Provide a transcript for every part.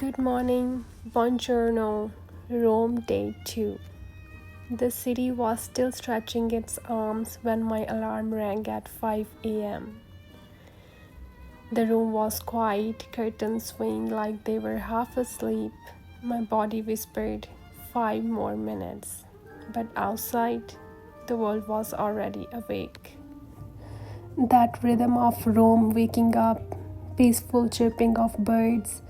Good morning, buongiorno, Rome day 2. The city was still stretching its arms when my alarm rang at 5 a.m. The room was quiet, curtains swaying like they were half asleep. My body whispered, 5 more minutes. But outside, the world was already awake. That rhythm of Rome waking up, peaceful chirping of birds,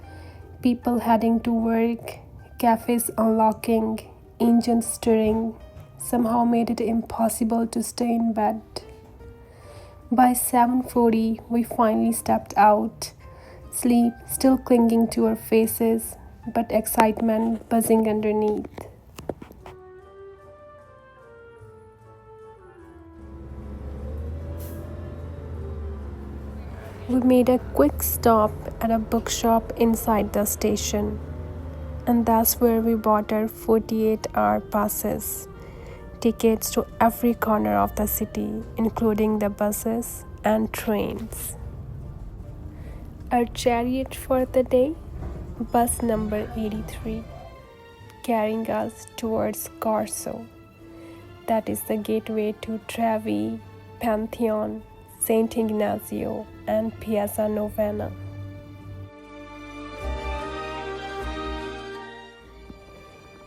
people heading to work, cafes unlocking, engines stirring, somehow made it impossible to stay in bed. By 7:40, we finally stepped out, sleep still clinging to our faces, but excitement buzzing underneath. We made a quick stop at a bookshop inside the station, and that's where we bought our 48-hour passes, tickets to every corner of the city, including the buses and trains. Our chariot for the day, bus number 83, carrying us towards Corso. That is the gateway to Trevi, Pantheon, St. Ignazio, and Piazza Novena.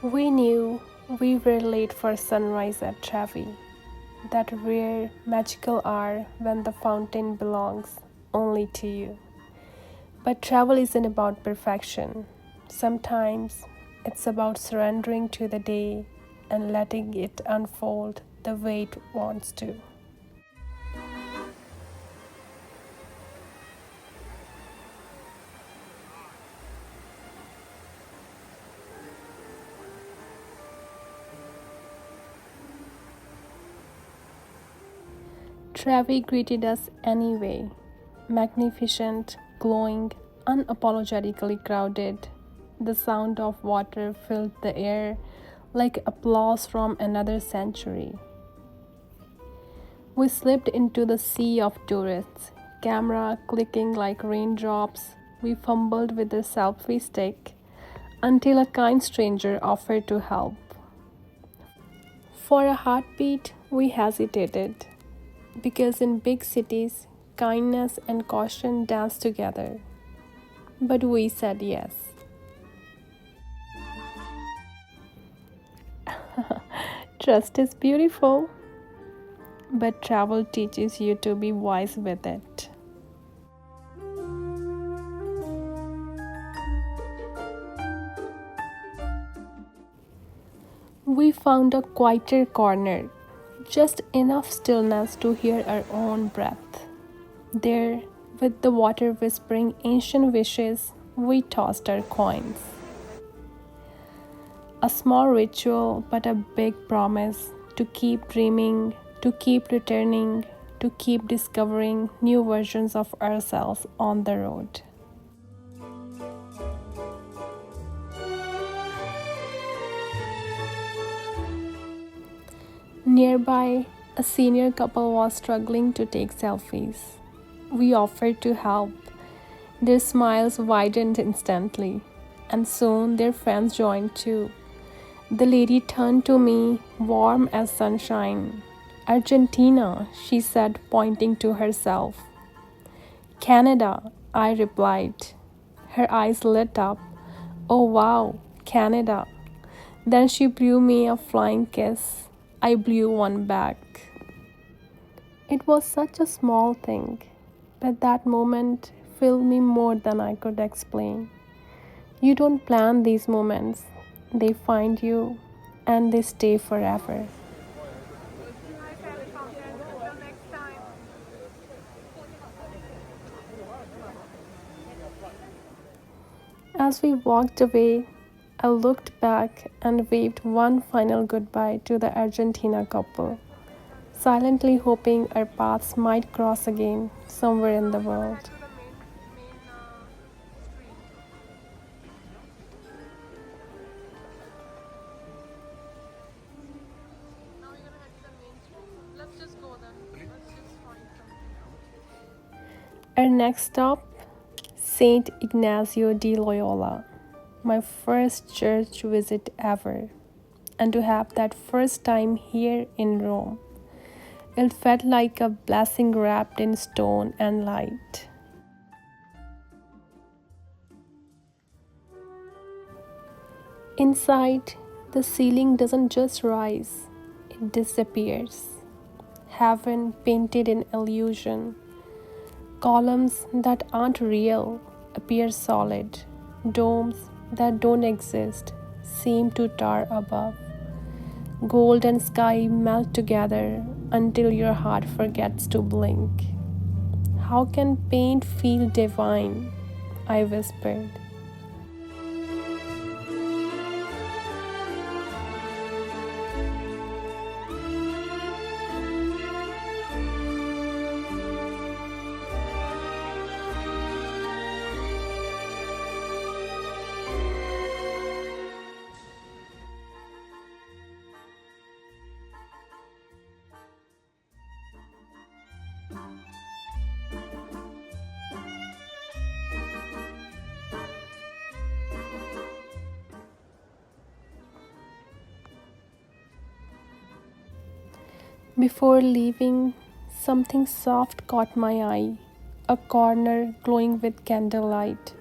We knew we were late for sunrise at Trevi, that rare magical hour when the fountain belongs only to you. But travel isn't about perfection. Sometimes it's about surrendering to the day and letting it unfold the way it wants to. Trevi greeted us anyway, magnificent, glowing, unapologetically crowded. The sound of water filled the air like applause from another century. We slipped into the sea of tourists, camera clicking like raindrops. We fumbled with the selfie stick until a kind stranger offered to help. For a heartbeat, we hesitated, because in big cities, kindness and caution dance together. But we said yes. Trust is beautiful, but travel teaches you to be wise with it. We found a quieter corner, just enough stillness to hear our own breath. There, with the water whispering ancient wishes, we tossed our coins. A small ritual, but a big promise to keep dreaming, to keep returning, to keep discovering new versions of ourselves on the road. Nearby, a senior couple was struggling to take selfies. We offered to help. Their smiles widened instantly, and soon their friends joined too. The lady turned to me, warm as sunshine. Argentina, she said, pointing to herself. Canada, I replied. Her eyes lit up. Oh wow, Canada. Then she blew me a flying kiss. I blew one back. It was such a small thing, but that moment filled me more than I could explain. You don't plan these moments, they find you and they stay forever. As we walked away, I looked back and waved one final goodbye to the Argentina couple, silently hoping our paths might cross again somewhere in the world. Our next stop, St. Ignazio di Loyola. my first church visit ever, and to have that first time here in Rome. It felt like a blessing wrapped in stone and light. Inside, the ceiling doesn't just rise, it disappears. Heaven painted in illusion. Columns that aren't real appear solid. Domes that don't exist seem to tower above. Gold and sky melt together until your heart forgets to blink. How can paint feel divine? I whispered. Before leaving, something soft caught my eye, a corner glowing with candlelight.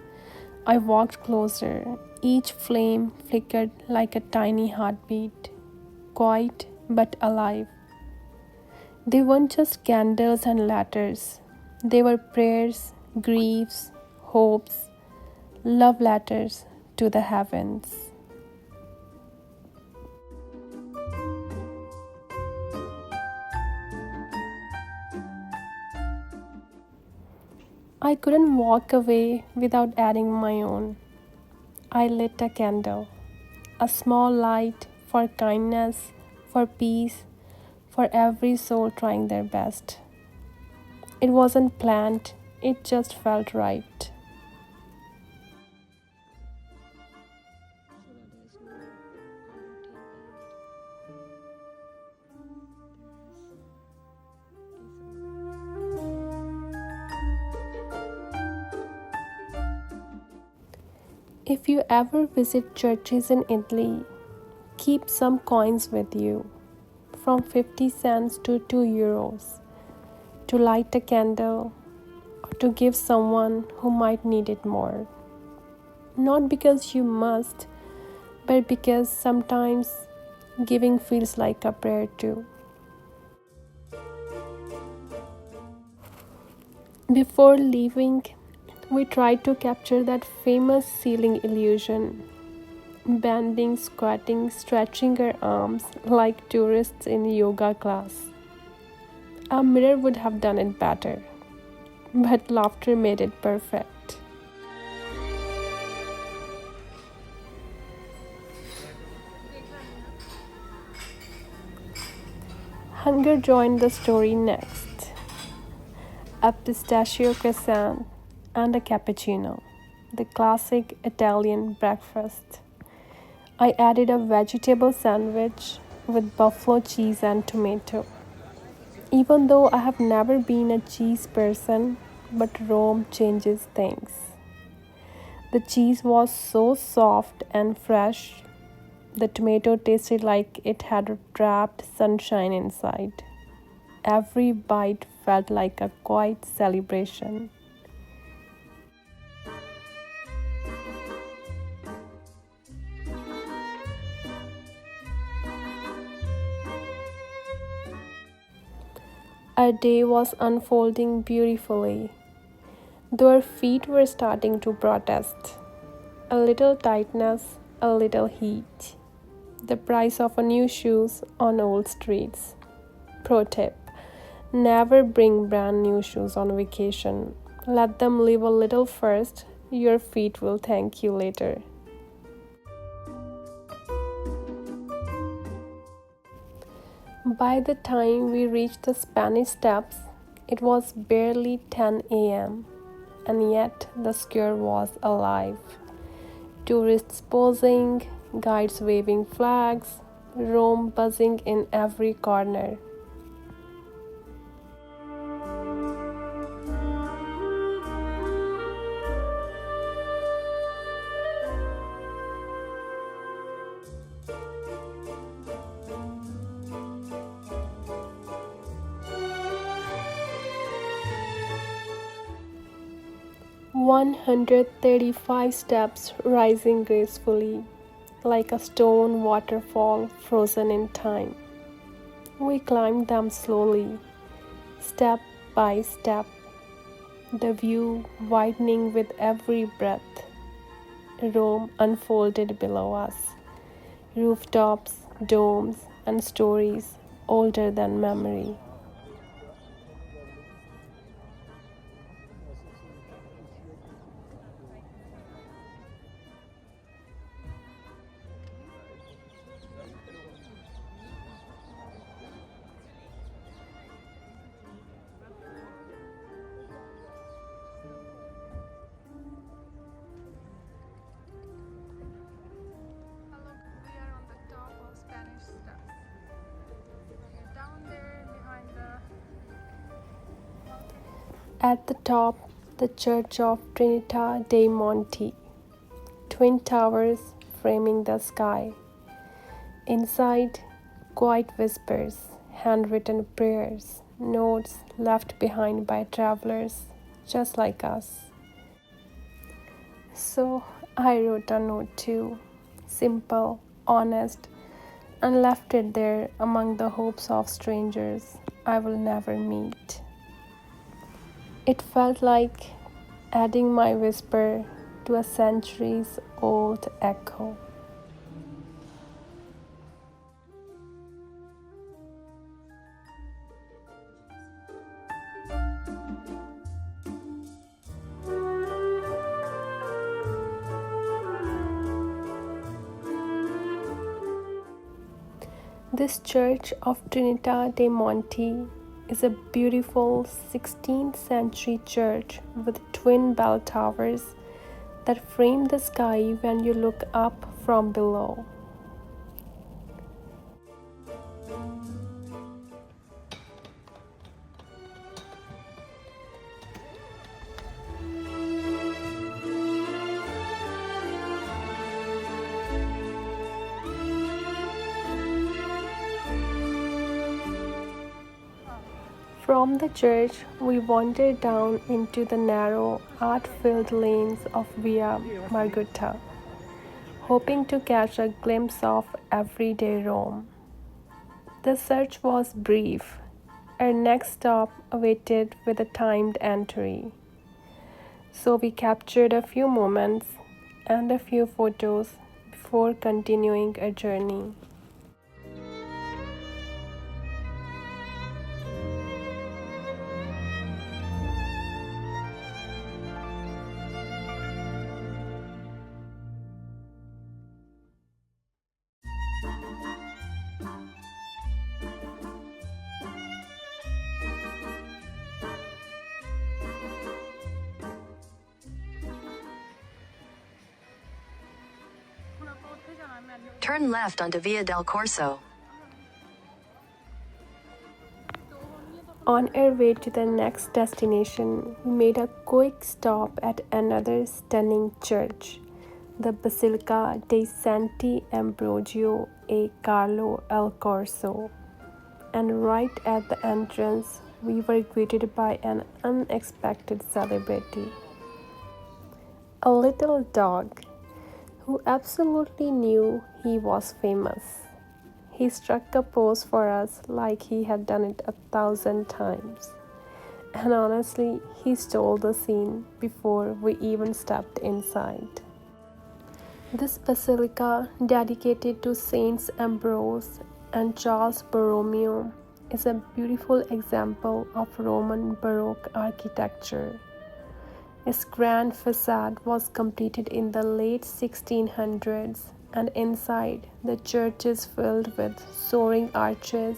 I walked closer. Each flame flickered like a tiny heartbeat, quiet but alive. They weren't just candles and letters, they were prayers, griefs, hopes, love letters to the heavens. I couldn't walk away without adding my own. I lit a candle, a small light for kindness, for peace, for every soul trying their best. It wasn't planned, it just felt right. If you ever visit churches in Italy, keep some coins with you, from 50 cents to 2 euros, to light a candle or to give someone who might need it more. Not because you must, but because sometimes giving feels like a prayer too. Before leaving, we tried to capture that famous ceiling illusion, bending, squatting, stretching our arms like tourists in yoga class. A mirror would have done it better, but laughter made it perfect. Hunger joined the story next. A pistachio croissant and a cappuccino, the classic Italian breakfast. I added a vegetable sandwich with buffalo cheese and tomato. Even though I have never been a cheese person, but Rome changes things. The cheese was so soft and fresh, the tomato tasted like it had wrapped sunshine inside. Every bite felt like a quiet celebration. Our day was unfolding beautifully, though our feet were starting to protest. A little tightness, a little heat. The price of a new shoes on old streets. Pro tip: never bring brand new shoes on vacation. Let them live a little first. Your feet will thank you later. By the time we reached the Spanish Steps, it was barely 10 a.m., and yet the square was alive. Tourists posing, guides waving flags, Rome buzzing in every corner. 135 steps rising gracefully, like a stone waterfall frozen in time. We climbed them slowly, step by step, the view widening with every breath. Rome unfolded below us, rooftops, domes, and stories older than memory. Look, we are on the top of Spanish Steps. Down there behind the balcony. At the top, the Church of Trinita dei Monti, twin towers framing the sky. Inside, quiet whispers, handwritten prayers, notes left behind by travelers just like us. So I wrote a note too, simple, honest, and left it there among the hopes of strangers I will never meet. It felt like adding my whisper to a centuries old echo. This Church of Trinita dei Monti is a beautiful 16th century church with twin bell towers that frame the sky when you look up from below. From the church, we wandered down into the narrow, art-filled lanes of Via Margutta, hoping to catch a glimpse of everyday Rome. The search was brief. Our next stop awaited with a timed entry. So we captured a few moments and a few photos before continuing our journey. Turn left onto Via del Corso. On our way to the next destination, we made a quick stop at another stunning church, the Basilica dei Santi Ambrogio e Carlo al Corso. And right at the entrance, we were greeted by an unexpected celebrity. A little dog who absolutely knew he was famous. He struck a pose for us like he had done it 1,000 times. And honestly, he stole the scene before we even stepped inside. This basilica, dedicated to Saints Ambrose and Charles Borromeo, is a beautiful example of Roman Baroque architecture. Its grand facade was completed in the late 1600s, and inside, the church is filled with soaring arches,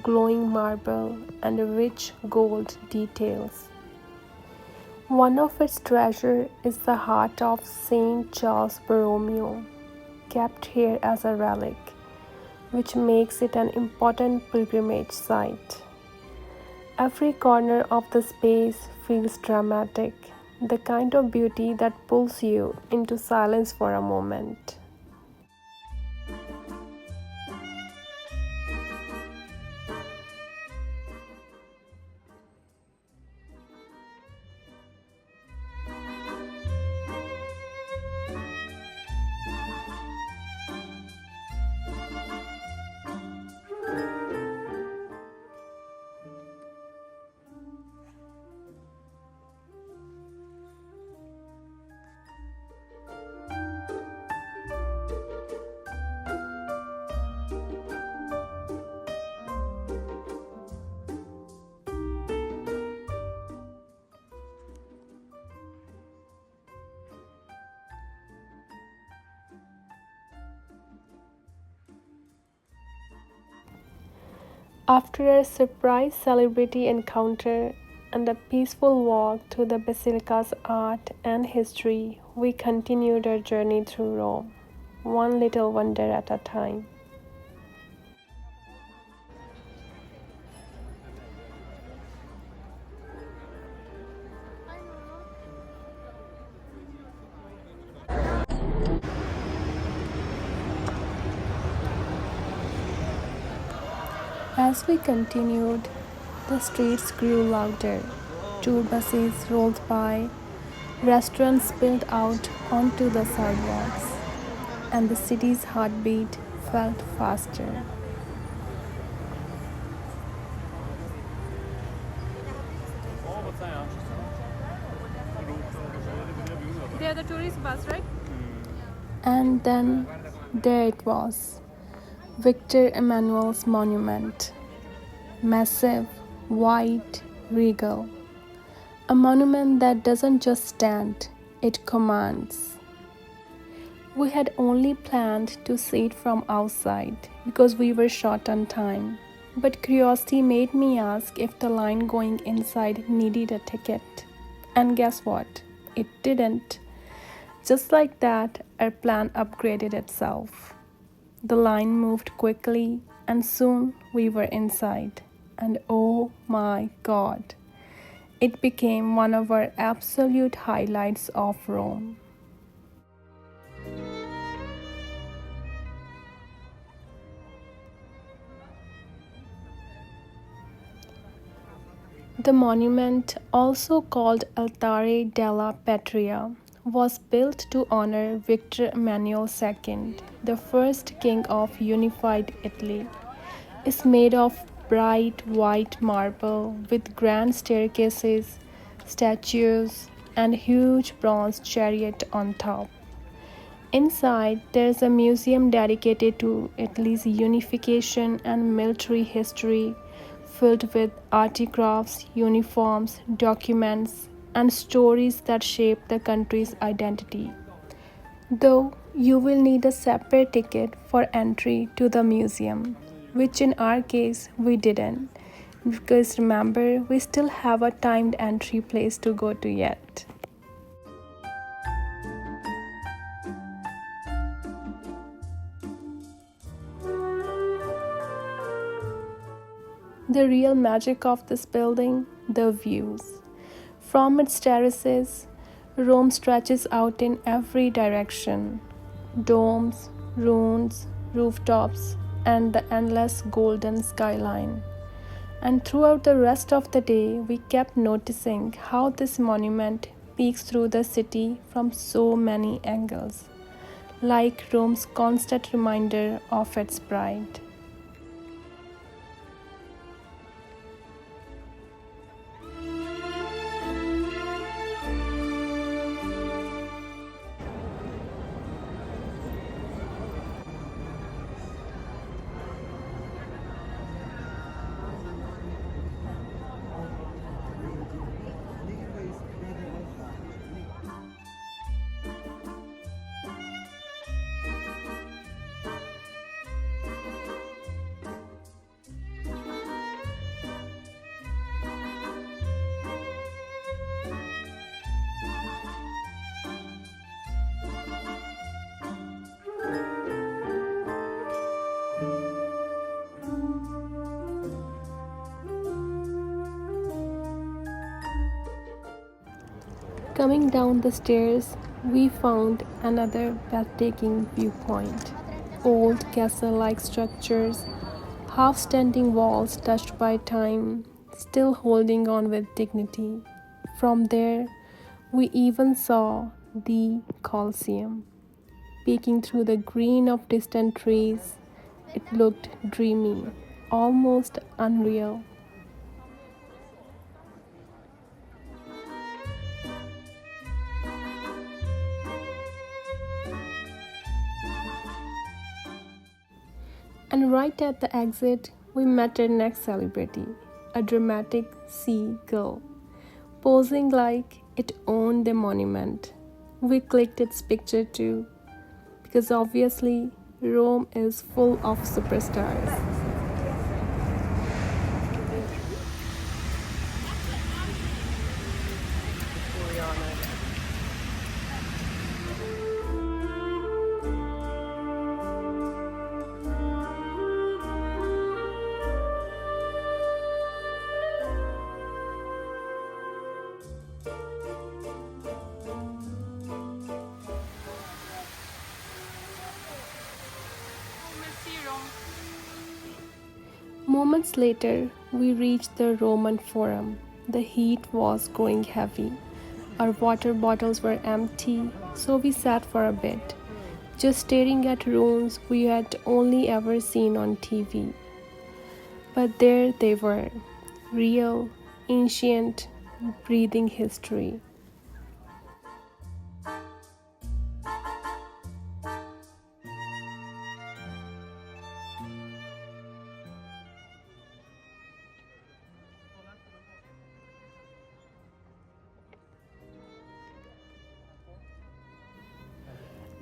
glowing marble, and rich gold details. One of its treasures is the heart of Saint Charles Borromeo, kept here as a relic, which makes it an important pilgrimage site. Every corner of the space feels dramatic, the kind of beauty that pulls you into silence for a moment. After a surprise celebrity encounter and a peaceful walk through the basilica's art and history, we continued our journey through Rome, one little wonder at a time. As we continued, the streets grew louder. Tour buses rolled by, restaurants spilled out onto the sidewalks, and the city's heartbeat felt faster. They are the tourist bus, right? And then there it was, Victor Emmanuel's monument. Massive, white, regal. A monument that doesn't just stand, it commands. We had only planned to see it from outside because we were short on time. But curiosity made me ask if the line going inside needed a ticket. And guess what? It didn't. Just like that, our plan upgraded itself. The line moved quickly, and soon we were inside. And oh my god, it became one of our absolute highlights of Rome. The monument, also called Altare della Patria, was built to honor Victor Emmanuel II, the first king of unified Italy. It's made of bright white marble with grand staircases, statues, and huge bronze chariot on top. Inside, there's a museum dedicated to Italy's unification and military history, filled with artifacts, uniforms, documents, and stories that shape the country's identity. Though you will need a separate ticket for entry to the museum, which in our case we didn't, because remember, we still have a timed entry place to go to yet. The real magic of this building, the views. From its terraces, Rome stretches out in every direction. Domes, ruins, rooftops, and the endless golden skyline. And throughout the rest of the day, we kept noticing how this monument peeks through the city from so many angles, like Rome's constant reminder of its pride. Coming down the stairs, we found another breathtaking viewpoint. Old castle like structures, half standing walls touched by time, still holding on with dignity. From there, we even saw the Colosseum. Peeking through the green of distant trees, it looked dreamy, almost unreal. And right at the exit, we met our next celebrity, a dramatic sea gull, posing like it owned the monument. We clicked its picture too, because obviously Rome is full of superstars. Moments later, we reached the Roman Forum. The heat was growing heavy. Our water bottles were empty, so we sat for a bit, just staring at ruins we had only ever seen on TV. But there they were, real, ancient, breathing history.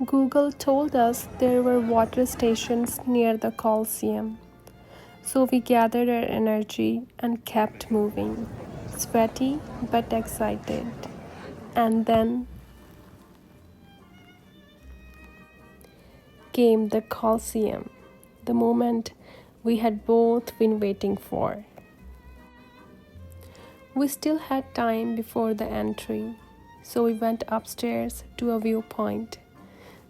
Google told us there were water stations near the Colosseum. So we gathered our energy and kept moving, sweaty but excited. And then came the Colosseum, the moment we had both been waiting for. We still had time before the entry, so we went upstairs to a viewpoint.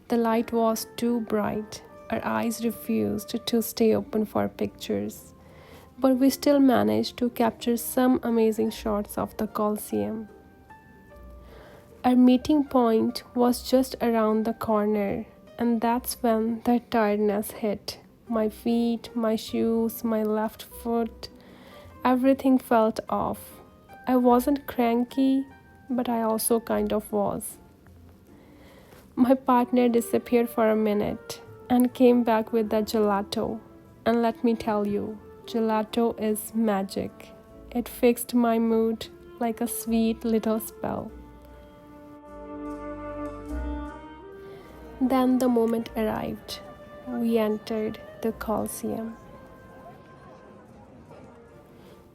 The light was too bright. Our eyes refused to stay open for pictures, but we still managed to capture some amazing shots of the Colosseum. Our meeting point was just around the corner, and that's when the tiredness hit. My feet, my shoes, my left foot, everything felt off. I wasn't cranky, but I also kind of was. My partner disappeared for a minute and came back with the gelato. And let me tell you, gelato is magic. It fixed my mood like a sweet little spell. Then the moment arrived. We entered the Colosseum.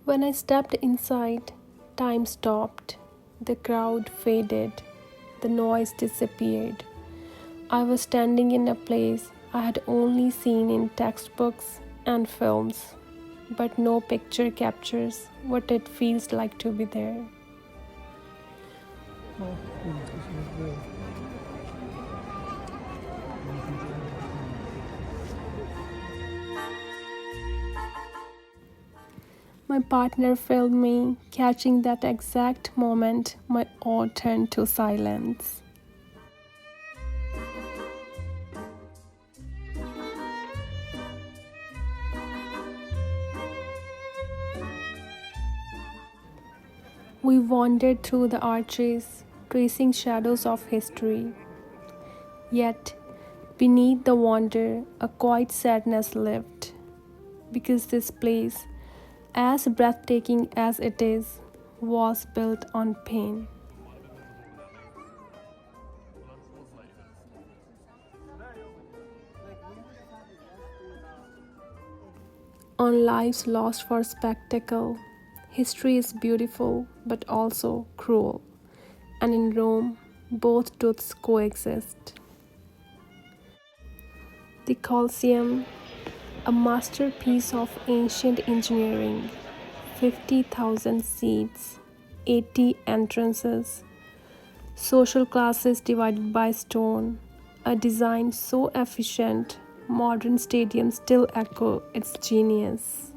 When I stepped inside, time stopped. The crowd faded. The noise disappeared. I was standing in a place I had only seen in textbooks and films, but no picture captures what it feels like to be there. My partner filmed me, catching that exact moment my awe turned to silence. We wandered through the arches, tracing shadows of history. Yet, beneath the wonder, a quiet sadness lived, because this place, as breathtaking as it is, was built on pain. On lives lost for spectacle, history is beautiful but also cruel, and in Rome, both truths coexist. The Colosseum, a masterpiece of ancient engineering, 50,000 seats, 80 entrances, social classes divided by stone, a design so efficient, modern stadiums still echo its genius.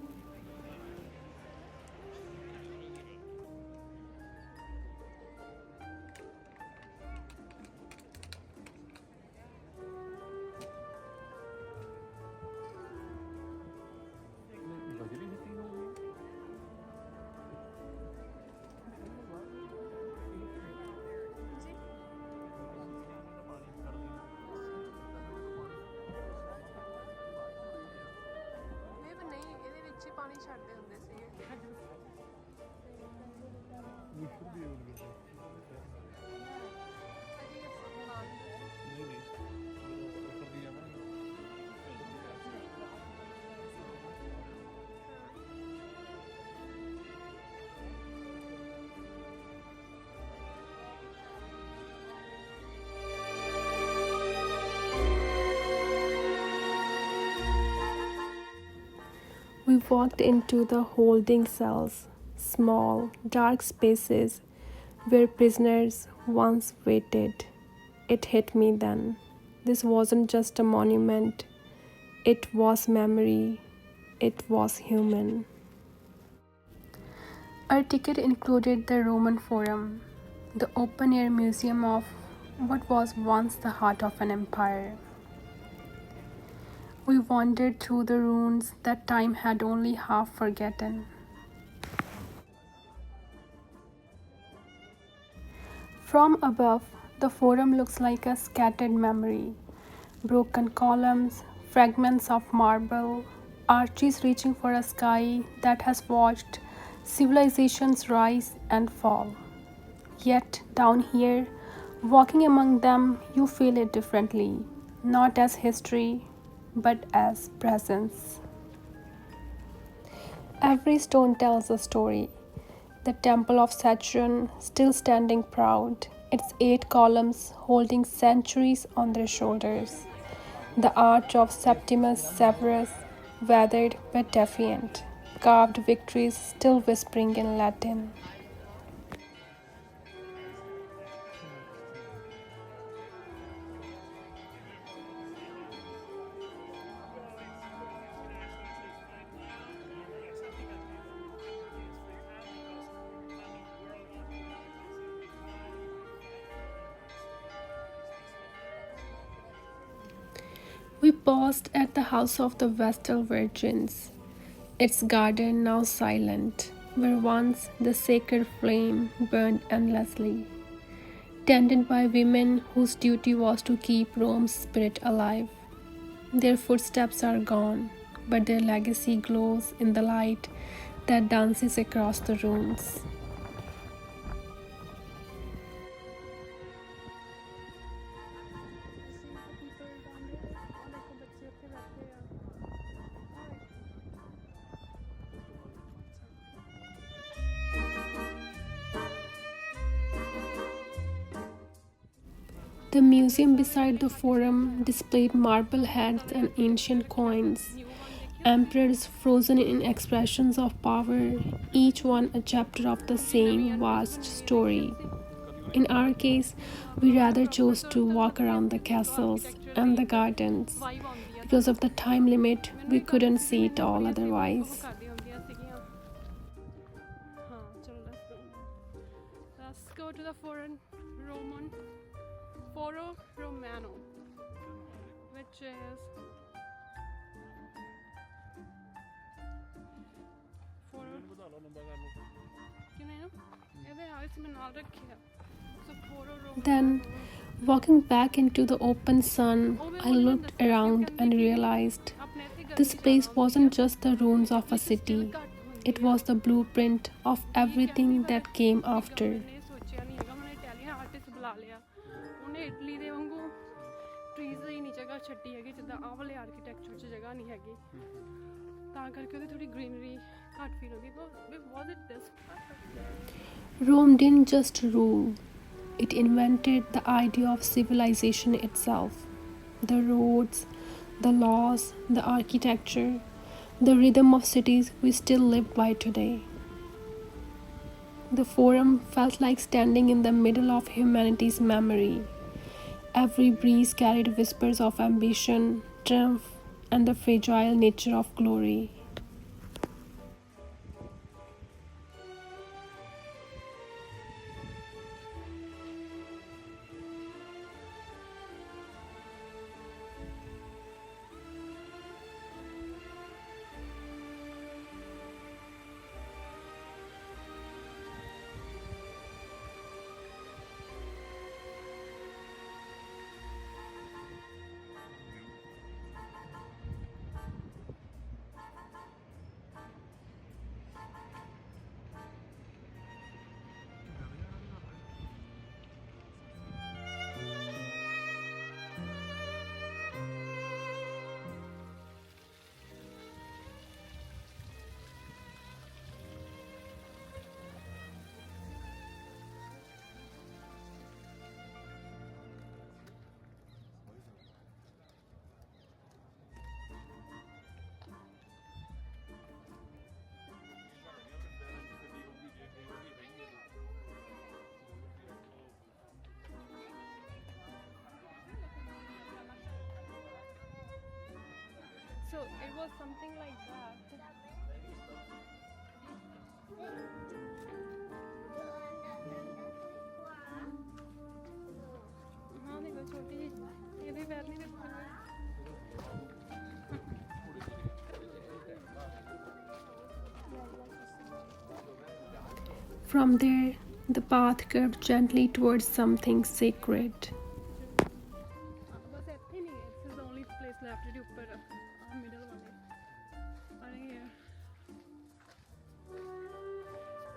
ਪਾਣੀ ਛੱਡਦੇ ਹੁੰਦੇ ਸੀ We walked into the holding cells, small, dark spaces where prisoners once waited. It hit me then. This wasn't just a monument, it was memory. it was human. Our ticket included the Roman Forum, the open air museum of what was once the heart of an empire. We wandered through the ruins that time had only half forgotten. From above, the forum looks like a scattered memory. Broken columns, fragments of marble, arches reaching for a sky that has watched civilizations rise and fall. Yet, down here, walking among them, you feel it differently, not as history, but as presence. Every stone tells a story. The Temple of Saturn still standing proud, its 8 columns holding centuries on their shoulders. The Arch of Septimus Severus, weathered but defiant, carved victories still whispering in Latin. We paused at the house of the Vestal Virgins, its garden now silent, where once the sacred flame burned endlessly, tended by women whose duty was to keep Rome's spirit alive. Their footsteps are gone, but their legacy glows in the light that dances across the ruins. The museum beside the forum displayed marble heads and ancient coins, emperors frozen in expressions of power, each one a chapter of the same vast story. In our case, we rather chose to walk around the castles and the gardens. Because of the time limit, we couldn't see it all otherwise. Let's go to the Foro Romano, which is Then, walking back into the open sun, I looked around and realized this place wasn't just the ruins of a city, it was the blueprint of everything that came after. Italy ਦੇ ਵਾਂਗੂ trees ਦੀ ਨਹੀਂ ਜਗ੍ਹਾ ਛੱਡੀ ਹੈਗੀ ਜਿੱਦਾਂ ਆਹ ਵਾਲੇ architecture 'ਚ ਜਗ੍ਹਾ ਨਹੀਂ ਹੈਗੀ ਤਾਂ ਕਰਕੇ ਉਹਦੀ ਥੋੜੀ ਗ੍ਰੀਨਰੀ ਘੱਟ ਫੀਲ ਹੁੰਦੀ but was it this Rome didn't just rule, it invented the idea of civilization itself. The roads, the laws, the architecture, the rhythm of cities we still live by today. The forum felt like standing in the middle of humanity's memory. Every breeze carried whispers of ambition, triumph, and the fragile nature of glory. So it was something like that. हाँ देखो छोटी ये भी पैर नहीं देखो From there, the path curved gently towards something sacred. बस ऐसे ही नहीं है. This is the only place left है ऊपर middle वाले. और here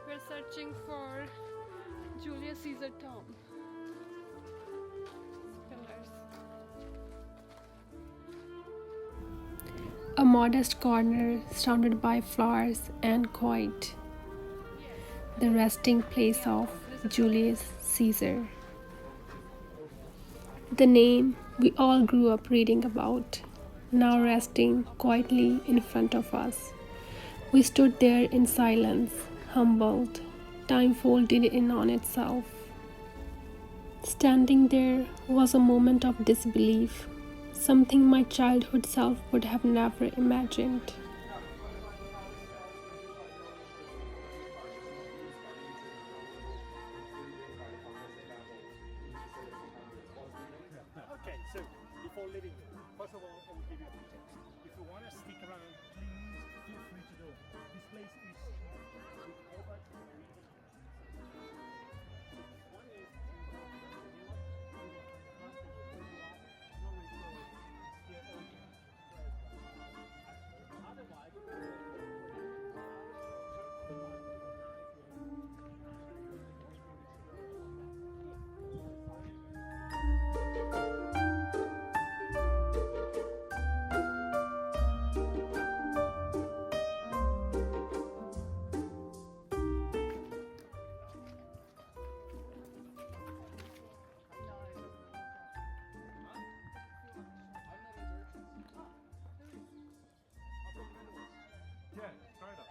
we're searching for Julius Caesar tomb. Pillars. A modest corner surrounded by flowers and quiet. The resting place of Julius Caesar. The name we all grew up reading about, now resting quietly in front of us. We stood there in silence, humbled, time folded in on itself. Standing there was a moment of disbelief, something my childhood self would have never imagined. Okay, so before leaving, first of all, I will give you a tip. If you want to stick around, please feel free to do. This place is open. One is yeah, try it out.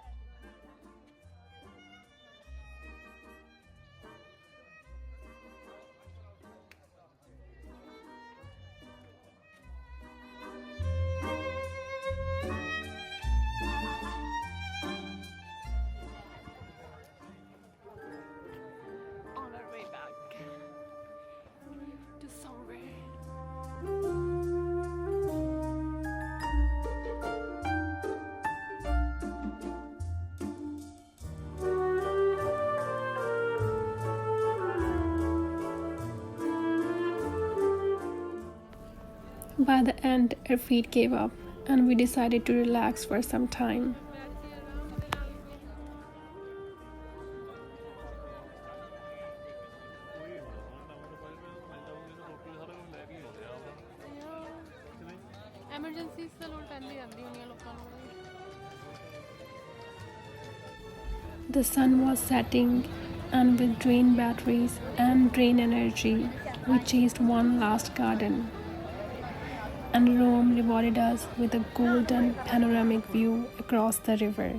On our way back to somewhere. By the end, our feet gave up and we decided to relax for some time. Emergencies ਤਾਂ ਲੋੜ ਪੈਂਦੀ ਰਹਿੰਦੀ ਹੁੰਦੀਆਂ ਲੋਕਾਂ ਨੂੰ The sun was setting, and with drained batteries and drained energy, we chased one last garden. And Rome rewarded us with a golden panoramic view across the river.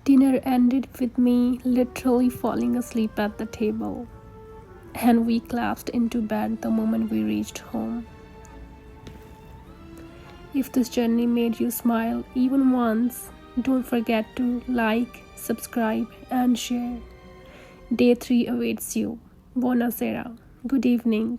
Dinner ended with me literally falling asleep at the table, and we collapsed into bed the moment we reached home. If this journey made you smile even once, don't forget to like, subscribe, and share. Day 3 awaits you. Buonasera. Good evening.